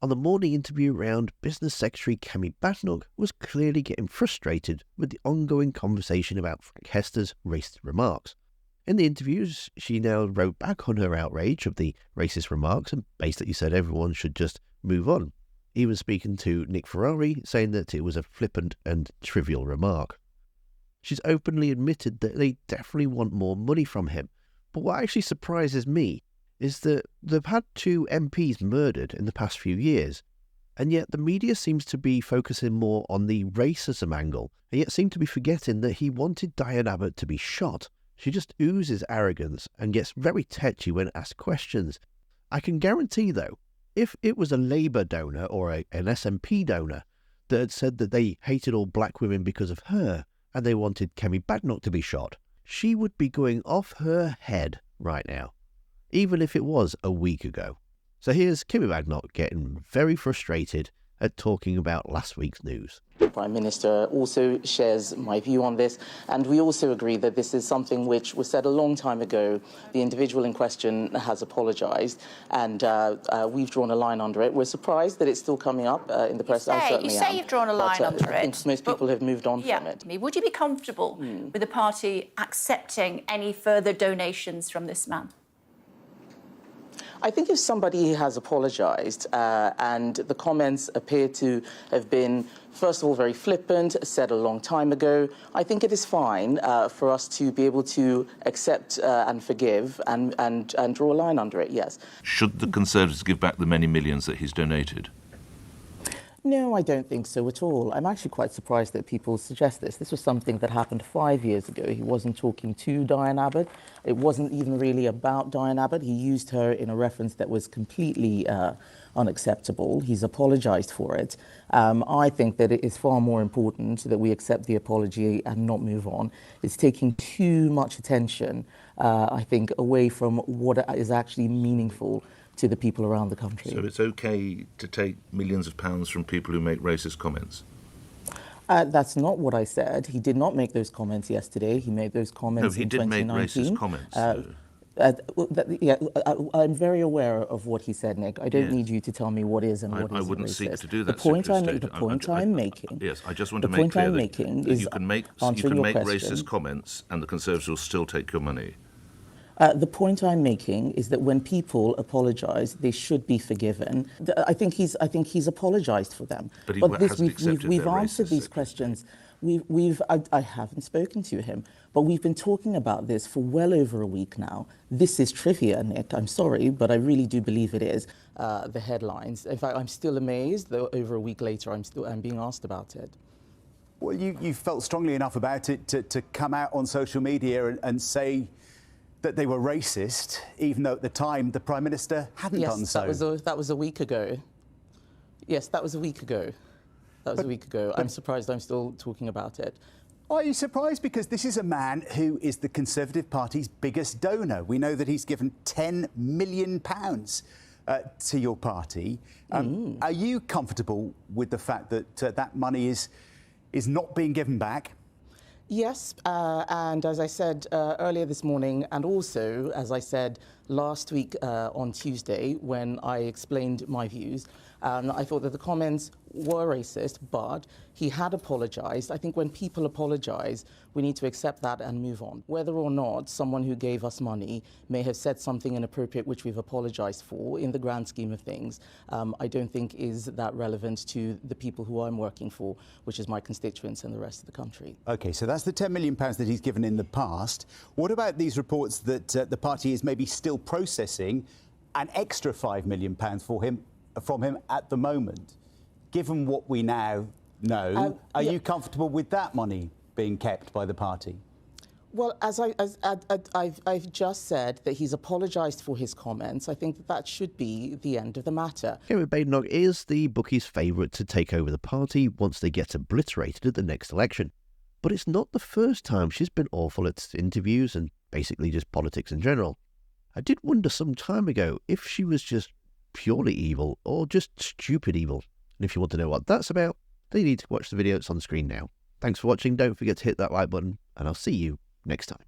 On the morning interview round, Business Secretary Kemi Badenoch was clearly getting frustrated with the ongoing conversation about Frank Hester's racist remarks. In the interviews, she now wrote back on her outrage of the racist remarks and basically said everyone should just move on. Even speaking to Nick Ferrari, saying that it was a flippant and trivial remark. She's openly admitted that they definitely want more money from him. But what actually surprises me is that they've had 2 MPs murdered in the past few years, and yet the media seems to be focusing more on the racism angle, and yet seem to be forgetting that he wanted Diane Abbott to be shot. She just oozes arrogance and gets very tetchy when asked questions. I can guarantee, though, if it was a Labour donor or an SNP donor that had said that they hated all black women because of her and they wanted Kemi Badenoch to be shot, she would be going off her head right now, even if it was a week ago. So here's Kemi Badenoch getting very frustrated at talking about last week's news. The Prime Minister also shares my view on this, and we also agree that this is something which was said a long time ago. The individual in question has apologised, and we've drawn a line under it. We're surprised that it's still coming up in the press. You say you've drawn a line under it. I think most people have moved on from it. Would you be comfortable with the party accepting any further donations from this man? I think if somebody has apologised and the comments appear to have been, first of all, very flippant, said a long time ago, I think it is fine for us to be able to accept and forgive and draw a line under it, yes. Should the Conservatives give back the many millions that he's donated? No, I don't think so at all. I'm actually quite surprised that people suggest this. This was something that happened 5 years ago. He wasn't talking to Diane Abbott. It wasn't even really about Diane Abbott. He used her in a reference that was completely unacceptable. He's apologised for it. I think that it is far more important that we accept the apology and not move on. It's taking too much attention, I think, away from what is actually meaningful to the people around the country. So it's okay to take millions of pounds from people who make racist comments? That's not what I said. He did not make those comments yesterday. He made those comments in 2019. No, he did make racist comments. I'm very aware of what he said, Nick. I don't need you to tell me what is and what isn't racist. I wouldn't seek to do that. The point I'm making. Yes, I just want to make clear that you can make racist comments and the Conservatives will still take your money. The point I'm making is that when people apologise, they should be forgiven. I think he's apologised for them. But we've answered these questions. I haven't spoken to him, but we've been talking about this for well over a week now. This is trivia, Nick. I'm sorry, but I really do believe it is. The headlines. In fact, I'm still amazed that over a week later I'm being asked about it. Well, you felt strongly enough about it to come out on social media and say that they were racist, even though at the time the Prime Minister hadn't done so. Yes, that was a week ago. Yes, that was a week ago. I'm surprised I'm still talking about it. Are you surprised? Because this is a man who is the Conservative Party's biggest donor. We know that he's given £10 million to your party. Are you comfortable with the fact that that money is not being given back? Yes, and as I said earlier this morning, and also, as I said last week on Tuesday when I explained my views, I thought that the comments were racist, but he had apologised. I think when people apologise, we need to accept that and move on. Whether or not someone who gave us money may have said something inappropriate which we've apologised for, in the grand scheme of things, I don't think is that relevant to the people who I'm working for, which is my constituents and the rest of the country. OK, so that's the £10 million that he's given in the past. What about these reports that the party is maybe still processing an extra £5 million from him at the moment? Given what we now know, are you comfortable with that money being kept by the party? Well, as I've just said that he's apologised for his comments, I think that should be the end of the matter. Kemi Badenoch is the bookies' favourite to take over the party once they get obliterated at the next election. But it's not the first time she's been awful at interviews and basically just politics in general. I did wonder some time ago if she was just purely evil or just stupid evil. And if you want to know what that's about, then you need to watch the video that's on the screen now. Thanks for watching. Don't forget to hit that like button, and I'll see you next time.